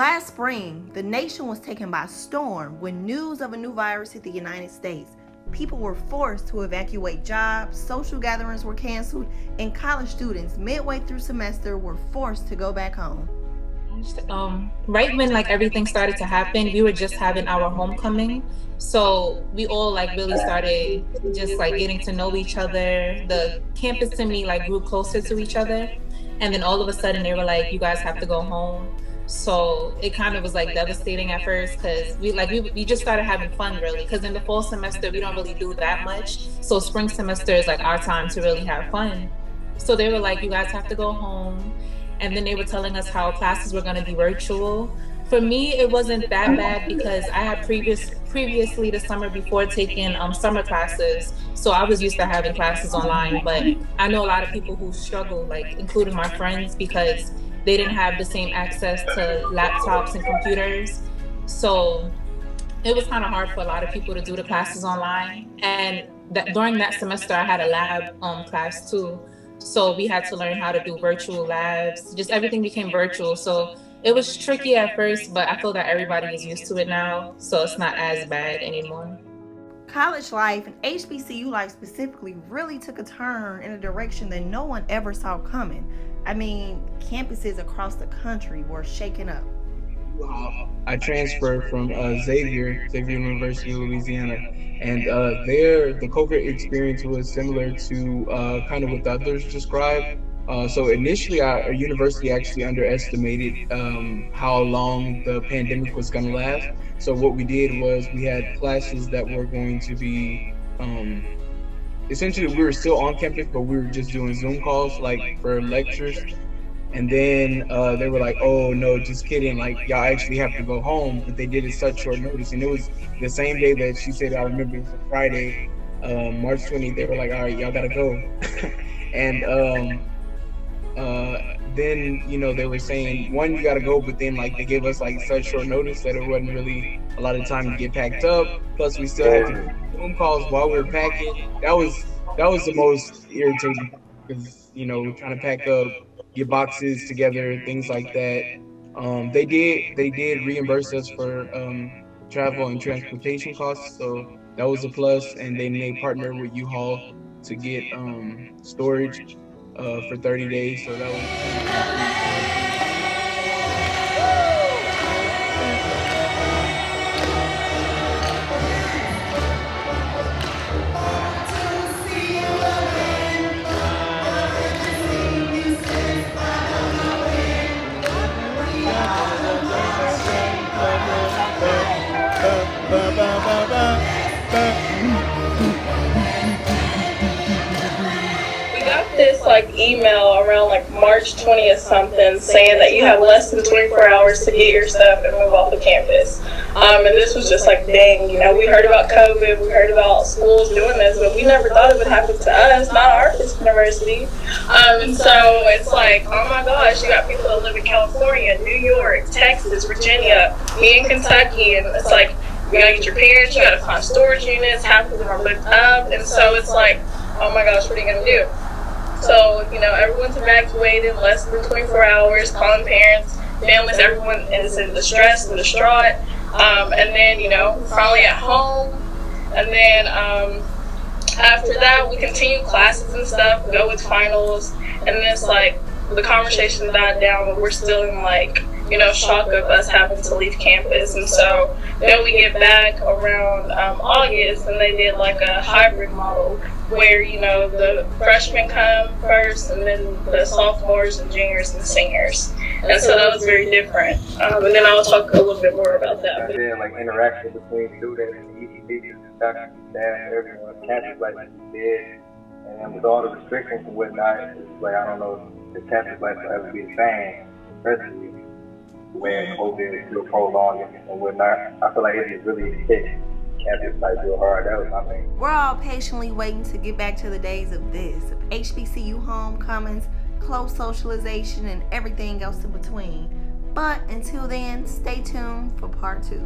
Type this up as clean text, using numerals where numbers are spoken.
Last spring, the nation was taken by storm when news of a new virus hit the United States. People were forced to evacuate jobs, social gatherings were canceled, and college students midway through semester were forced to go back home. Right when like everything started to happen, we were just having our homecoming. So we all like really started just like getting to know each other. The campus to me like grew closer to each other. And then all of a sudden they were like, you guys have to go home. So it kind of was like devastating at first because we just started having fun really, because in the fall semester we don't really do that much. So spring semester is like our time to really have fun. So they were like, you guys have to go home. And then they were telling us how classes were going to be virtual. For me, it wasn't that bad because I had previously the summer before taken summer classes. So I was used to having classes online, but I know a lot of people who struggle, like including my friends, because they didn't have the same access to laptops and computers. So it was kind of hard for a lot of people to do the classes online. And during that semester, I had a lab class too. So we had to learn how to do virtual labs. Just everything became virtual. So it was tricky at first, but I feel that everybody is used to it now. So it's not as bad anymore. College life and HBCU life specifically really took a turn in a direction that no one ever saw coming. I mean, campuses across the country were shaken up. I transferred from Xavier University, Louisiana, and there the COVID experience was similar to kind of what the others described. So initially, our university actually underestimated how long the pandemic was going to last. So what we did was we had classes that were going to be essentially we were still on campus, but we were just doing Zoom calls like for lectures. And then they were like, oh, no, just kidding. Like, y'all actually have to go home. But they did it such short notice. And it was the same day that she said, I remember it was a Friday, March 20th. They were like, all right, y'all got to go. And then, you know, they were saying, one, you got to go. But then, like, they gave us, like, such short notice that it wasn't really a lot of time to get packed up. Plus, we still had to do Zoom calls while we were packing. That was the most irritating because, you know, we're trying to pack up, get boxes together, things like that. They did reimburse us for travel and transportation costs, so that was a plus. And then they partnered with UHaul to get storage for 30 days. So that was. We got this like email around like March 20th something saying that you have less than 24 hours to get your stuff and move off the campus. And this was just like, dang, you know, we heard about COVID, we heard about schools doing this, but we never thought it would happen to us, not our Fisk University. And so it's like, oh my gosh, you got people that live in California, New York, Texas, Virginia, me in Kentucky, and it's like, you gotta get your parents, you gotta find storage units, half of them are booked up, and so it's like, oh my gosh, what are you gonna do? So, you know, everyone's evacuated, less than 24 hours, calling parents, families, everyone is in distress and distraught. And then, you know, finally at home. And then after that, we continue classes and stuff, go with finals. And then it's like the conversation died down, but we're still in like, you know, shock of us having to leave campus. And so then we get back around August, and they did like a hybrid model where, you know, the freshmen come first and then the sophomores and juniors and seniors. And so that was very different. And then I'll talk a little bit more about that. And then like interaction between students and even teachers and faculty, staff, everyone, campus life is dead. And then with all the restrictions and whatnot, it's like, I don't know if the campus life will ever be the same, especially when COVID is still prolonged and whatnot. I feel like it just really hit campus life real hard. That was my thing. We're all patiently waiting to get back to the days of this, of HBCU homecomings, close socialization, and everything else in between. But until then, stay tuned for part 2.